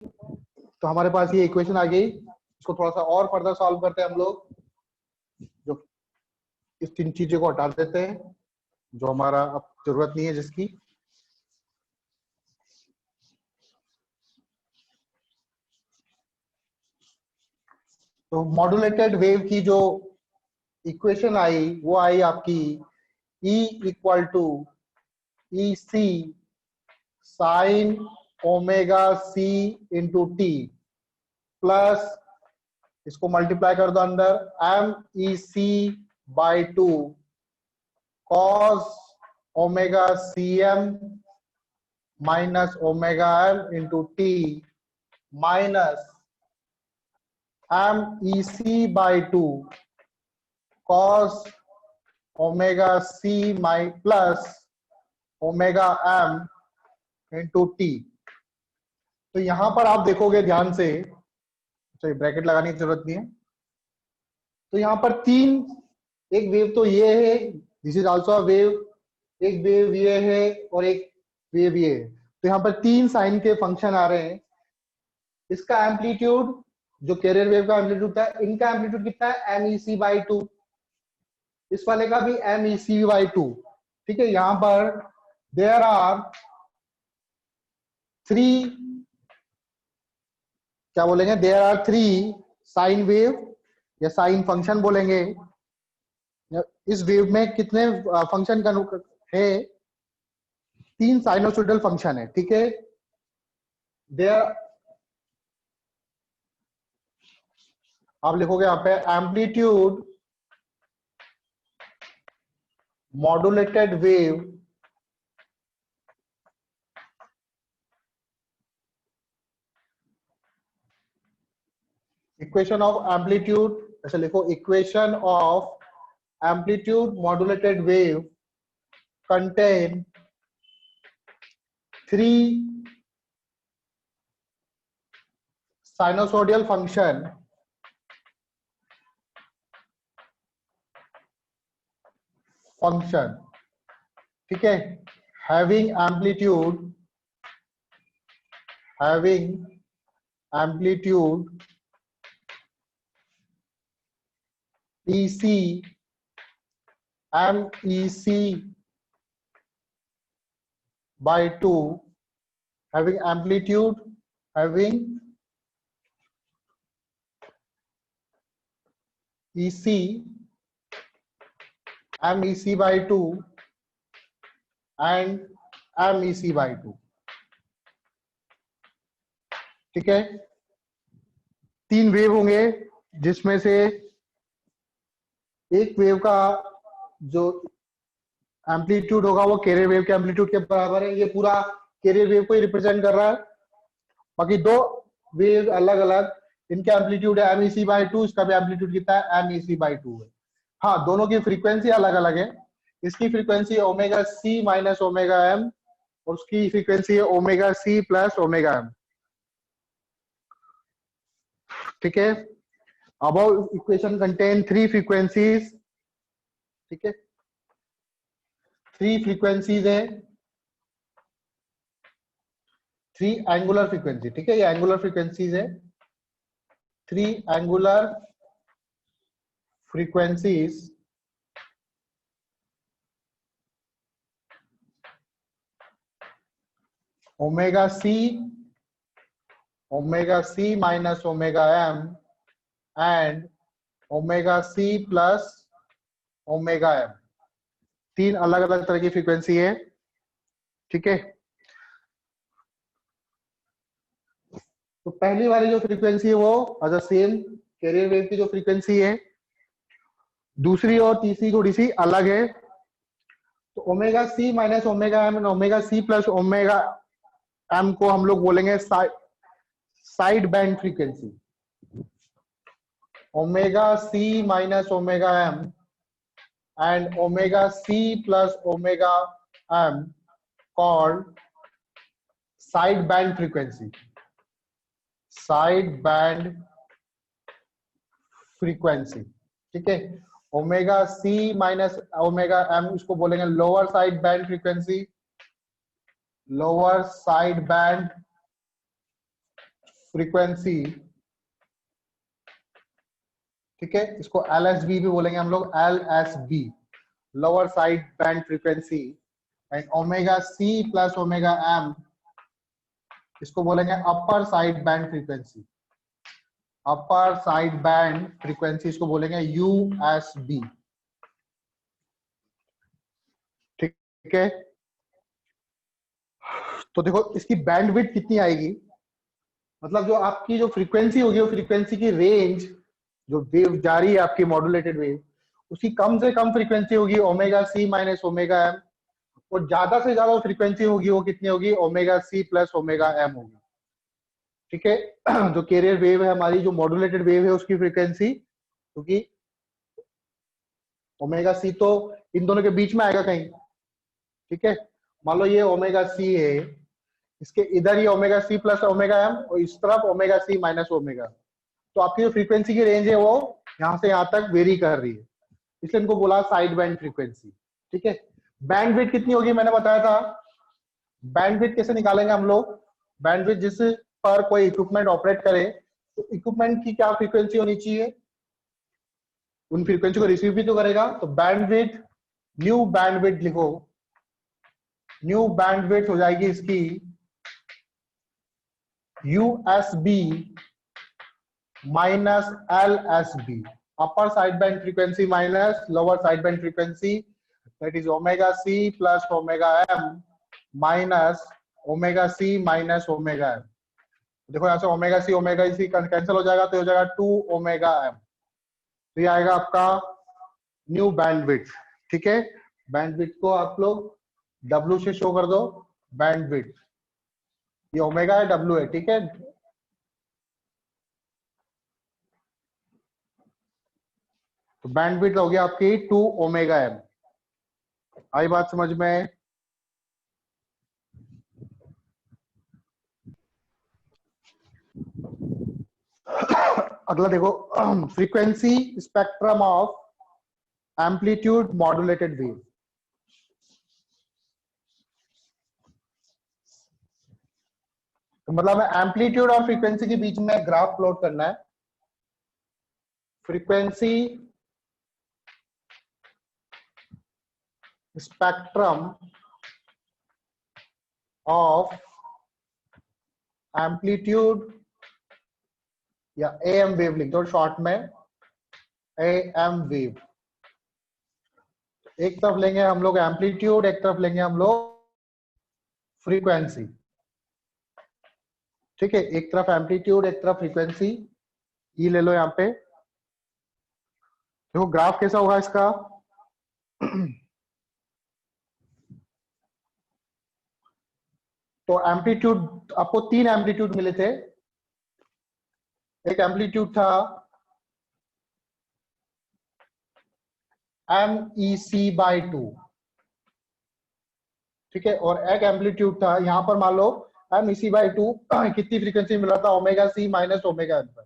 तो हमारे पास ये इक्वेशन आ गई। इसको थोड़ा सा और फर्दर सॉल्व करते हैं हम लोग। जो इस तीन चीजों को हटा देते हैं जो हमारा अब जरूरत नहीं है जिसकी। तो मॉड्यूलेटेड वेव की जो इक्वेशन आई वो आई आपकी E equal to E C sine omega C into T plus इसको मल्टीप्लाई कर दो अंदर M E C by two cos omega C M minus omega L into T minus M E C by two cos omega C माइ plus omega M into T. तो यहां पर आप देखोगे ध्यान से, चलिए ब्रैकेट लगाने की जरूरत नहीं है। तो यहां पर तीन, एक वेव तो ये है, this is also a wave, एक वेव ये है और एक वेव ये है। तो यहाँ पर तीन साइन के फंक्शन आ रहे हैं। इसका एम्पलीट्यूड जो कैरियर वेव का एम्पलीट्यूड था, इनका एम्पलीट्यूड कितना है M E C by two, इस वाले का भी M E C by two. ठीक है, यहां पर देयर आर थ्री, क्या बोलेंगे, there are three sine wave या साइन फंक्शन बोलेंगे। इस वेव में कितने फंक्शन है, तीन साइनोसॉइडल फंक्शन है। ठीक है, देयर आप लिखोगे यहाँ पे amplitude modulated wave equation of amplitude, ऐसे लिखो equation of amplitude modulated wave contain three sinusoidal function ठीक है, having amplitude EC MEC by 2, having amplitude EC MEC by 2 and MEC by 2। ठीक है, तीन वेव होंगे जिसमें से एक वेव का जो एम्पलीट्यूड होगा वो कैरियर वेव के एम्पलीट्यूड के बराबर है। ये पूरा कैरियर वेव को ही रिप्रेजेंट कर रहा है। बाकी दो वेव अलग अलग, इनका एम्पलीट्यूड है MEC बाई 2, इसका भी एम्पलीट्यूड कितना है MEC बाई 2 है। हाँ, दोनों की फ्रीक्वेंसी अलग अलग है। इसकी frequency omega C minus omega M और उसकी फ्रीक्वेंसी है omega C plus omega M. ठीक है, above equation contain three frequencies. ठीक है, थ्री फ्रीक्वेंसीज है, थ्री एंगुलर फ्रीक्वेंसी। ठीक है, ये एंगुलर फ्रीक्वेंसीज है, three angular frequencies omega C minus omega M and omega C plus omega M. तीन अलग अलग तरह की फ्रीक्वेंसी है। ठीक है, तो पहली वाली जो फ्रीक्वेंसी है वो अगर सेम कैरियर वेव की जो फ्रीक्वेंसी है, दूसरी और तीसरी थोड़ी सी अलग है। तो omega C minus omega M and omega C plus omega M को हम लोग बोलेंगे side band frequency. Omega C minus omega M and omega C plus omega M called side band frequency. Side band frequency. ठीक है, omega C minus omega M इसको बोलेंगे lower side band frequency, lower side band frequency, ठीक है, इसको LSB भी बोलेंगे हम लोग, LSB, lower side band frequency, and omega C plus omega M, इसको बोलेंगे upper side band frequency, upper side band frequency इसको बोलेंगे USB, ठीक है। तो देखो इसकी बैंडविड्थ कितनी आएगी, मतलब जो आपकी जो फ्रीक्वेंसी होगी, वो फ्रीक्वेंसी की रेंज, जो वेव जा रही है आपकी मॉड्यूलेटेड वेव, उसकी कम से कम फ्रीक्वेंसी होगी omega C minus omega M, और ज्यादा से ज्यादा फ्रीक्वेंसी होगी वो कितनी होगी, omega C plus omega M होगी, ठीक है। जो कैरियर वेव है हमारी, जो मॉड्यूलेटेड वेव है, उसकी फ्रीक्वेंसी, क्योंकि ओमेगा C तो इन दोनों के बीच में आएगा कहीं, ठीक है। मान लो ये ओमेगा C है, इसके इधर ये omega C plus omega M, और इस तरफ ओमेगा C माइनस ओमेगा, तो आपकी जो फ्रीक्वेंसी की रेंज है वो यहाँ से यहाँ तक वेरी कर रही है, इसलिए इनको बोला साइड बैंड फ्रीक्वेंसी, ठीक है। बैंडविड्थ कितनी होगी मैंने बताया था। बैंडविड्थ कैसे निकालेंगे हम लोग, बैंडविड्थ जिस पर कोई इक्विपमेंट ऑपरेट करे, तो इक्विपमेंट की क्या फ्रीक्वेंसी होनी चाहिए, उन फ्रीक्वेंसी को रिसीव भी तो करेगा, तो बैंडविड्थ, न्यू बैंडविड्थ लिखो, न्यू बैंडविड्थ हो जाएगी इसकी USB minus LSB, upper side band frequency minus lower side band frequency, that is omega C plus omega M minus omega C minus omega M। देखो यहाँ से ओमेगा C कैंसिल हो जाएगा, तो हो जाएगा 2 ओमेगा M, तो ये आएगा आपका न्यू बैंडविड्थ, ठीक है। बैंडविड्थ को आप लोग W से शो कर दो, बैंडविड्थ, ये ओमेगा है, W है, ठीक है। तो बैंडविड्थ हो गया आपकी 2 ओमेगा M। आई बात समझ में? अगला देखो, frequency spectrum of amplitude modulated wave. तो मतलब एम्पलीट्यूड और फ्रीक्वेंसी के बीच में ग्राफ प्लॉट करना है। फ्रीक्वेंसी स्पेक्ट्रम ऑफ एम्पलीट्यूड या AM वेव लिख दो शॉर्ट में, AM वेव। एक तरफ लेंगे हम लोग एम्पलीट्यूड, एक तरफ लेंगे हम लोग फ्रीक्वेंसी, ठीक है। एक तरफ एम्पलीट्यूड, एक तरफ फ्रीक्वेंसी, ये ले लो यहाँ पे। देखो ग्राफ कैसा होगा इसका, तो एम्पलीट्यूड, आपको 3 एम्पलीट्यूड मिले थे। एक एम्पलीट्यूड था MEC/2, ठीक है, और एक एम्पलीट्यूड था यहां पर, मान लो MEC/2 कितनी फ्रीक्वेंसी मिल रहा था, omega C minus omega M पर।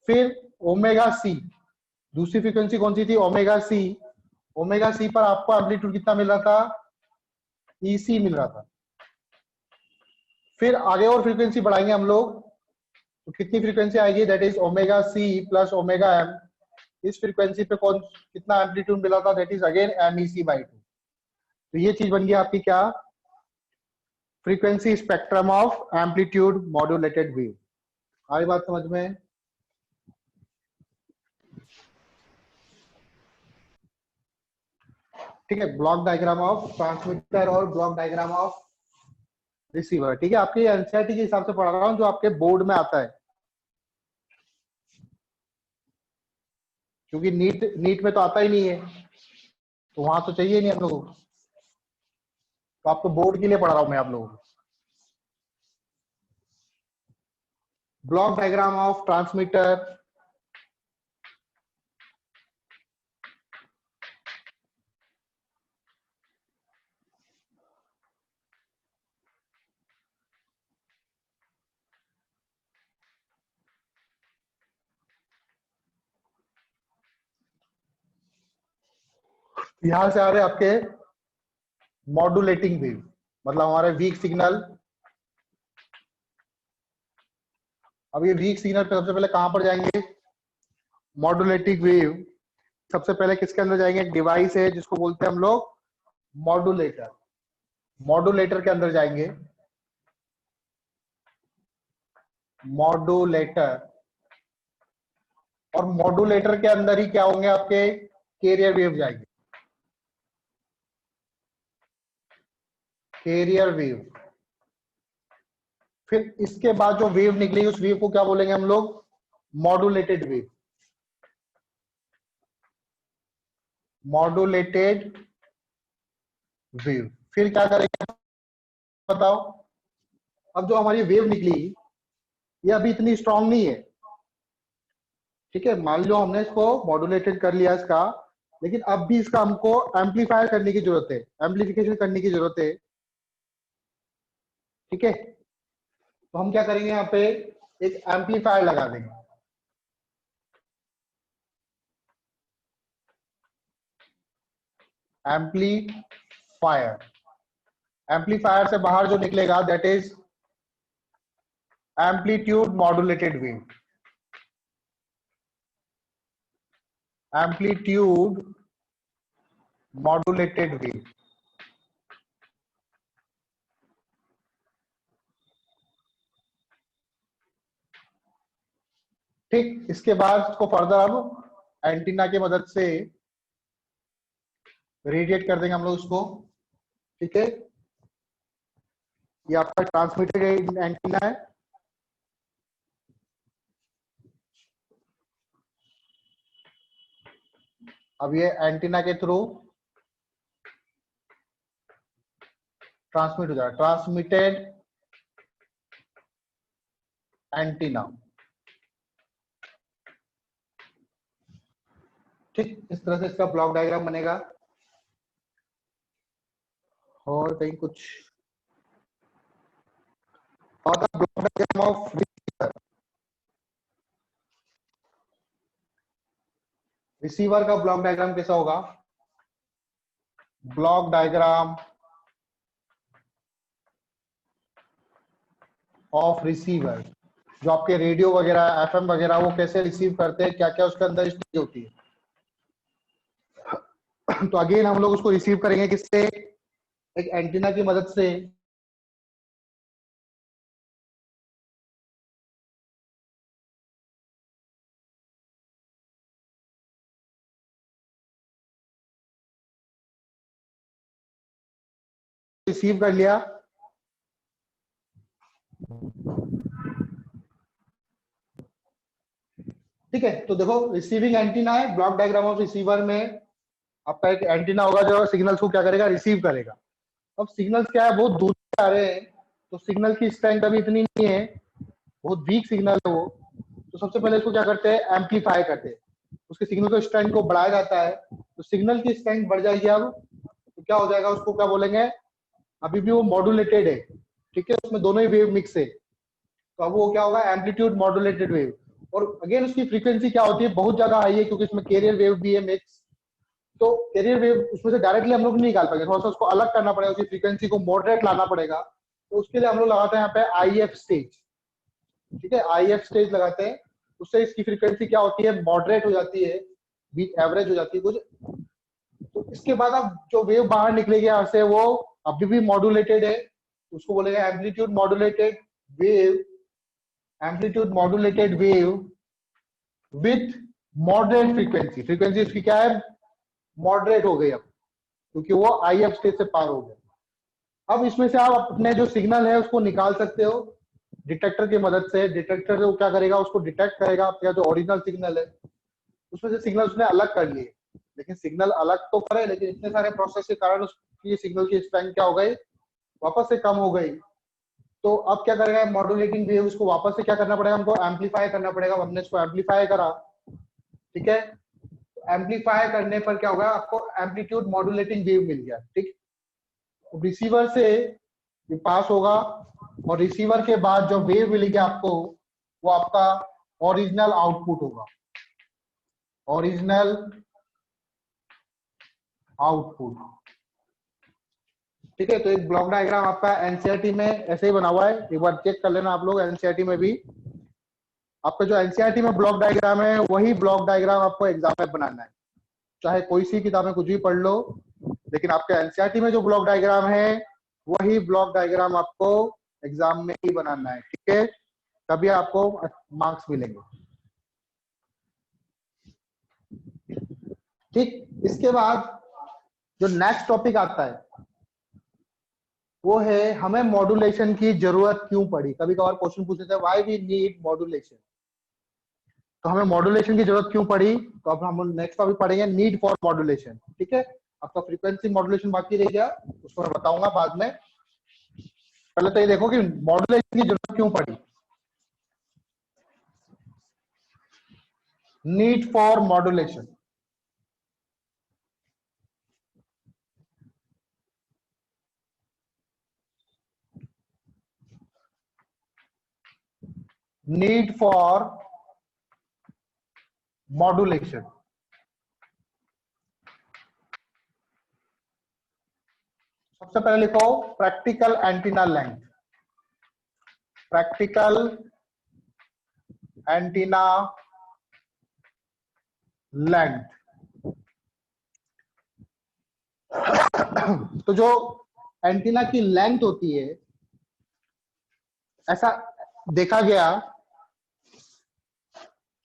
फिर ओमेगा C, दूसरी फ्रीक्वेंसी कौन सी थी, ओमेगा C, ओमेगा C पर आपको एम्पलीट्यूड कितना मिल रहा था, EC मिल रहा था। फिर आगे और फ्रीक्वेंसी बढ़ाएंगे हम लोग, तो कितनी फ्रीक्वेंसी आएगी, that is omega C plus omega M। इस फ्रीक्वेंसी पे कौन कितना एम्पलीट्यूड मिला था, दैट इज अगेन MEC/2। तो ये चीज बन गई आपकी क्या, frequency spectrum of amplitude modulated wave. आई बात समझ में? ठीक है, ब्लॉक डायग्राम ऑफ ट्रांसमीटर और ब्लॉक डायग्राम ऑफ रिसीवर, ठीक है। आपके एनसीईआरटी के हिसाब से पढ़ा रहा हूँ, जो आपके बोर्ड में आता है, क्योंकि नीट में तो आता ही नहीं है, तो वहां तो चाहिए नहीं हम लोगों को, तो आपको बोर्ड के लिए पढ़ा रहा हूं मैं आप लोगों को। ब्लॉक डायग्राम ऑफ ट्रांसमीटर, यहां से आ रहे आपके मॉड्यूलेटिंग वेव, मतलब हमारे वीक सिग्नल, अब ये वीक सिग्नल पे सबसे पहले कहां पर जाएंगे? Modulating wave. सबसे पहले किसके अंदर जाएंगे? एक डिवाइस है जिसको बोलते हैं हम लोग मॉड्यूलेटर। मॉड्यूलेटर के अंदर जाएंगे। मॉड्यूलेटर, और मॉड्यूलेटर के अंदर ही क्या होंगे? आपके कैरियर वेव जाएंगे। Carrier wave. फिर इसके बाद जो वेव निकलेगी उस वेव को क्या बोलेंगे हम लोग? Modulated wave. Modulated wave. फिर क्या करेंगे बताओ? अब जो हमारी वेव निकली ये अभी इतनी स्ट्रांग नहीं है, ठीक है। मान लो हमने इसको मॉड्यूलेटेड कर लिया इसका, लेकिन अब भी इसका हमको एम्पलीफायर करने की जरूरत है, एम्पलीफिकेशन करने की जरूरत है, ठीक है। तो हम क्या करेंगे? यहाँ पे एक एम्पलीफायर लगा देंगे। एम्पलीफायर। एम्पलीफायर से बाहर जो निकलेगा that is amplitude modulated wave. Amplitude modulated wave. ठीक, इसके बाद इसको फर्दर अब एंटीना की मदद से रेडिएट कर देंगे हम लोग उसको, ठीक है। ये आपका ट्रांसमिटेड एंटीना है। अब ये एंटीना के थ्रू ट्रांसमिट हो जाएगा, ट्रांसमिटेड एंटीना। ठीक, इस तरह से इसका ब्लॉक डायग्राम बनेगा। और कहीं कुछ और ब्लॉक डायग्राम ऑफ रिसीवर का ब्लॉक डायग्राम कैसा होगा? ब्लॉक डायग्राम ऑफ रिसीवर, जो आपके रेडियो वगैरह एफएम वगैरह वो कैसे रिसीव करते हैं, क्या क्या उसके अंदर स्टेज होती है। तो अगेन हम लोग उसको रिसीव करेंगे किससे? एक एंटीना की मदद से। रिसीव कर लिया, ठीक है। तो देखो रिसीविंग एंटीना है, ब्लॉक डायग्राम ऑफ रिसीवर में आपका एक एंटीना होगा जो सिग्नल्स को क्या करेगा? रिसीव करेगा। अब सिग्नल्स क्या है? बहुत दूर से आ रहे हैं, तो सिग्नल की स्ट्रेंथ अभी इतनी नहीं है, बहुत वीक सिग्नल है वो। तो सबसे पहले इसको क्या करते हैं? एम्पलीफाई करते हैं, उसके सिग्नल को स्ट्रेंथ को बढ़ाया जाता है। तो सिग्नल की स्ट्रेंथ बढ़ जाएगी अब, तो क्या हो जाएगा? उसको क्या बोलेंगे? अभी भी वो मॉड्यूलेटेड है, ठीक है, उसमें दोनों ही वेव मिक्स है। तो अब वो क्या होगा? Amplitude modulated wave. और अगेन उसकी फ्रीक्वेंसी क्या होती है? बहुत ज्यादा हाई है, क्योंकि इसमें कैरियर वेव भी है मिक्स। तो कैरियर वेव उसमें से डायरेक्टली हम लोग नहीं निकाल पाएंगे, थोड़ा सा उसको अलग करना पड़ेगा, उसकी फ्रीक्वेंसी को मॉडरेट लाना पड़ेगा। तो उसके लिए हम लोग लगाते हैं यहाँ पे IF स्टेज, ठीक है। IF स्टेज लगाते हैं, उससे इसकी फ्रीक्वेंसी क्या होती है? मॉडरेट हो जाती है, बीट एवरेज हो जाती है कुछ। तो इसके बाद अब जो वेव बाहर निकलेगी यहाँ से वो अभी भी मॉड्यूलेटेड है, उसको बोलेंगे amplitude modulated wave. Amplitude modulated wave with moderate frequency. Frequency इसकी क्या है? मॉडरेट हो गई अब, क्योंकि वो IF स्टेज से पार हो गया। अब इसमें से आप अपने जो सिग्नल है उसको निकाल सकते हो डिटेक्टर की मदद से। डिटेक्टर से वो क्या करेगा? उसको डिटेक्ट करेगा आपका जो ओरिजिनल सिग्नल है, उसमें से सिग्नल उसने अलग कर लिए। लेकिन सिग्नल अलग तो करे, लेकिन इतने सारे प्रोसेस के कारण उसकी सिग्नल की स्ट्रेंथ क्या हो गई? वापस से कम हो गई। तो अब क्या करेगा? मॉड्यूलेटिंग वेव, उसको वापस से क्या करना पड़ेगा? हमको एम्पलीफाई करना पड़ेगा। हमने इसको एम्पलीफाई करा, ठीक है। एम्पलीफाई करने पर क्या होगा? आपको एम्पलीट्यूड मॉड्यूलेटिंग वेव मिल गया, ठीक। रिसीवर से ये पास होगा, और रिसीवर के बाद जो वेव मिलेगी आपको वो आपका ओरिजिनल आउटपुट होगा, ओरिजिनल आउटपुट, ठीक है। तो एक ब्लॉक डायग्राम आपका एनसीईआरटी में ऐसे ही बना हुआ है, एक बार चेक कर लेना आप लोग एनसीईआरटी में भी। आपका जो एनसीईआरटी में ब्लॉक डायग्राम है वही ब्लॉक डायग्राम आपको एग्जाम में बनाना है, चाहे कोई सी किताब में कुछ भी पढ़ लो, लेकिन आपके एनसीईआरटी में जो ब्लॉक डायग्राम है वही ब्लॉक डायग्राम आपको एग्जाम में ही बनाना है, ठीक है, तभी आपको मार्क्स मिलेंगे। ठीक, इसके बाद जो नेक्स्ट टॉपिक आता है वो है हमें मॉड्यूलेशन की जरूरत क्यों पड़ी। कभी कभार क्वेश्चन पूछते थे व्हाई वी नीड मॉड्यूलेशन, तो हमें मॉड्यूलेशन की जरूरत क्यों पड़ी, तो अब हम नेक्स्ट टॉपिक पढ़ेंगे नीड फॉर मॉड्यूलेशन। ठीक है, आपका फ्रीक्वेंसी मॉड्यूलेशन बाकी रह गया, उसको मैं बताऊंगा बाद में। पहले तो ये देखो कि मॉड्यूलेशन की जरूरत क्यों पड़ी। Need for modulation, need for modulation. सबसे पहले लिखो practical antenna length, practical antenna length. तो जो एंटीना की लेंथ होती है, ऐसा देखा गया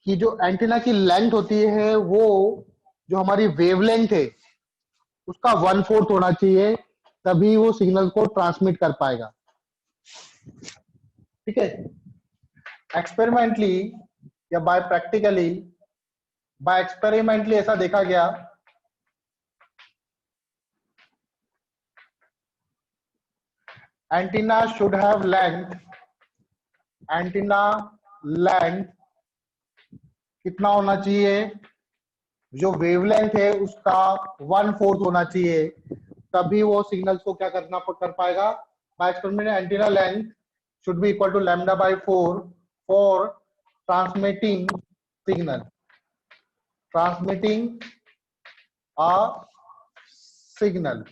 कि जो एंटीना की लेंथ होती है वो जो हमारी वेवलेंथ है उसका 1/4 होना चाहिए, तभी वो सिग्नल को ट्रांसमिट कर पाएगा। ठीक है, एक्सपेरिमेंटली या बाय एक्सपेरिमेंटली ऐसा देखा गया antenna should have length, antenna length कितना होना चाहिए, जो वेवलेंथ है उसका 1/4 होना चाहिए, तभी वो सिग्नल्स को क्या कर पाएगा। By experiment antenna length should be equal to lambda by 4 for transmitting signal, transmitting a signal।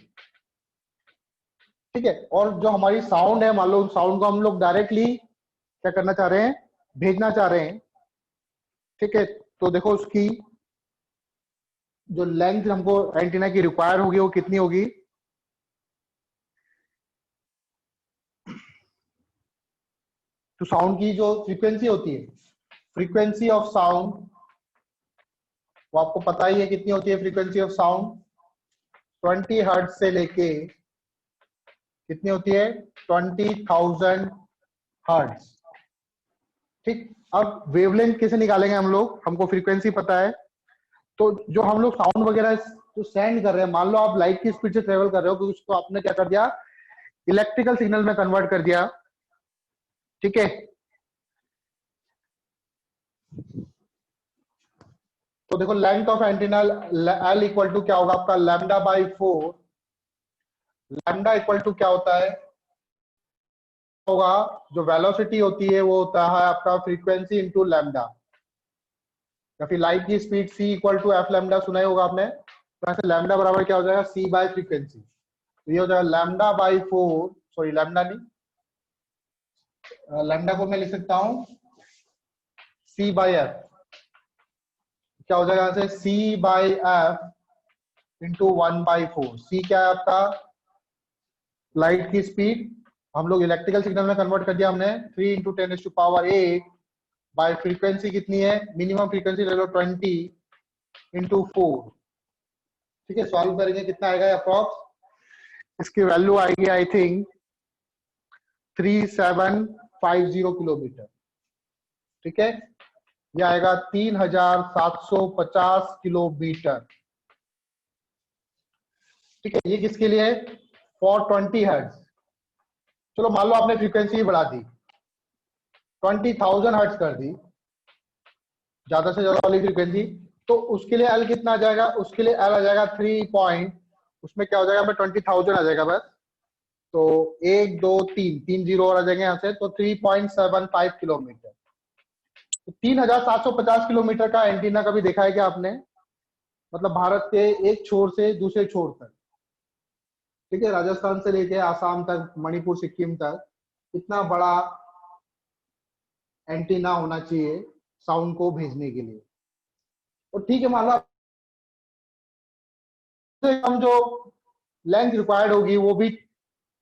ठीक है, और जो हमारी साउंड है, मान लो साउंड को हम लोग डायरेक्टली क्या करना चाह रहे हैं, भेजना चाह रहे हैं। ठीक है, तो देखो उसकी जो लेंथ हमको एंटीना की रिक्वायर होगी वो कितनी होगी। तो साउंड की जो फ्रीक्वेंसी होती है, फ्रीक्वेंसी ऑफ साउंड, वो आपको पता ही है कितनी होती है फ्रीक्वेंसी ऑफ साउंड, 20 हर्ट्ज से लेके कितनी होती है, 20,000 हर्ट्ज। ठीक, अब वेवलेंथ कैसे निकालेंगे हम लोग, हमको फ्रीक्वेंसी पता है, तो जो हम लोग साउंड वगैरह जो सेंड कर रहे हैं, मान लो आप लाइट की स्पीड से ट्रेवल कर रहे हो, तो उसको आपने क्या कर दिया, इलेक्ट्रिकल सिग्नल में कन्वर्ट कर दिया। ठीक है, तो देखो length of antenna L equal to क्या होगा आपका, lambda by 4। Lambda equal to क्या होता है, होगा जो वेलोसिटी होती है वो होता है आपका फ्रीक्वेंसी इंटू लैम्डा, या फिर लाइट की speed c equal to F lambda, सुना ही होगा आपने। तो ऐसे लैम्डा बराबर क्या हो जाएगा, c बाय फ्रीक्वेंसी, तो ये हो जाएगा लैम्डा बाई 4, सॉरी लैम्डा नहीं, लैम्डा को मैं लिख सकता हूँ c बाई एफ, क्या हो जाएगा यहाँ से c बाई एफ इंटू 1/4। सी क्या है आपका, लाइट की स्पीड, हम लोग इलेक्ट्रिकल सिग्नल में कन्वर्ट कर दिया हमने, 3 इंटू 10⁸8 बाय फ्रीक्वेंसी कितनी है, मिनिमम फ्रीक्वेंसी ले लो 20 इंटू 4। ठीक है, सॉल्व करेंगे कितना आएगा अप्रॉक्स, इसकी वैल्यू आएगी आई थिंक 3750 किलोमीटर। ठीक है, ये आएगा 3750 किलोमीटर। ठीक है, ये किसके लिए है, फॉर 20 हर्ट्ज। चलो मान लो आपने फ्रीक्वेंसी बढ़ा दी, 20,000 हर्ट्ज कर दी, ज्यादा से ज्यादा वाली फ्रीक्वेंसी, तो उसके लिए एल कितना आ जाएगा, उसके लिए एल आ जाएगा 3 पॉइंट, उसमें क्या हो जाएगा, 20,000 आ जाएगा बस, तो 1 2 3 3 जीरो और आ जाएंगे यहाँ से, तो 3.75 किलोमीटर। तो 3750 किलोमीटर का एंटीना कभी देखा है क्या आपने, मतलब भारत के एक छोर से दूसरे छोर तक। ठीक है, राजस्थान से लेके आसाम तक, मणिपुर सिक्किम तक, इतना बड़ा एंटीना होना चाहिए साउंड को भेजने के लिए। तो ठीक है, मान लो हम जो लेंथ रिक्वायर्ड होगी वो भी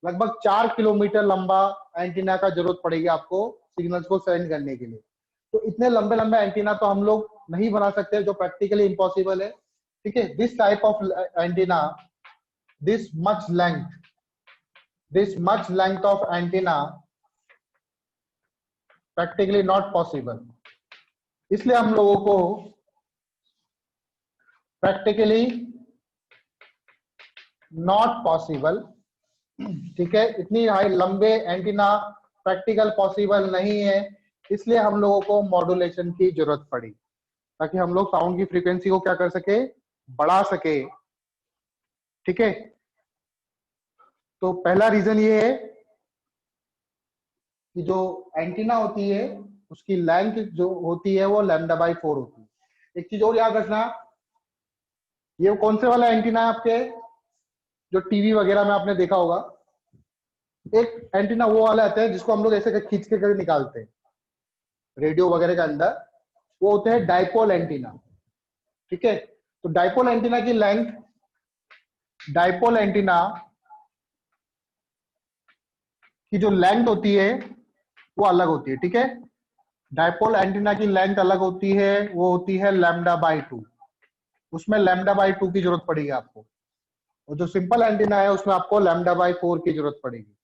लगभग 4 किलोमीटर लंबा एंटीना का जरूरत पड़ेगी आपको सिग्नल्स को सेंड करने के लिए। तो इतने लंबे लंबे एंटीना तो हम लोग नहीं बना सकते, जो प्रैक्टिकली इम्पॉसिबल है। ठीक है, this type of antenna, this much length of antenna practically not possible. इसलिए हम लोगों को प्रैक्टिकली नॉट पॉसिबल, ठीक है, इतनी हाई लंबे एंटीना प्रैक्टिकल पॉसिबल नहीं है। इसलिए हम लोगों को मॉड्यूलेशन की जरूरत पड़ी, ताकि हम लोग साउंड की फ्रीक्वेंसी को क्या कर सके, बढ़ा सके। ठीक है, तो पहला रीजन ये है कि जो एंटीना होती है उसकी लेंथ जो होती है वो λ/4 होती है। एक चीज और याद रखना, ये कौन से वाला एंटीना है आपके, जो टीवी वगैरह में आपने देखा होगा, एक एंटीना वो वाला आता है जिसको हम लोग ऐसे खींच के निकालते हैं रेडियो वगैरह के अंदर, वो होते हैं डाइपोल एंटीना। ठीक है, तो डाइपोल एंटीना की लेंथ, डाइपोल एंटीना की जो लेंथ होती है वो अलग होती है। ठीक है, डाइपोल एंटीना की लेंथ अलग होती है, वो होती है λ/2। उसमें λ/2 की जरूरत पड़ेगी आपको, और जो सिंपल एंटीना है उसमें आपको λ/4 की जरूरत पड़ेगी।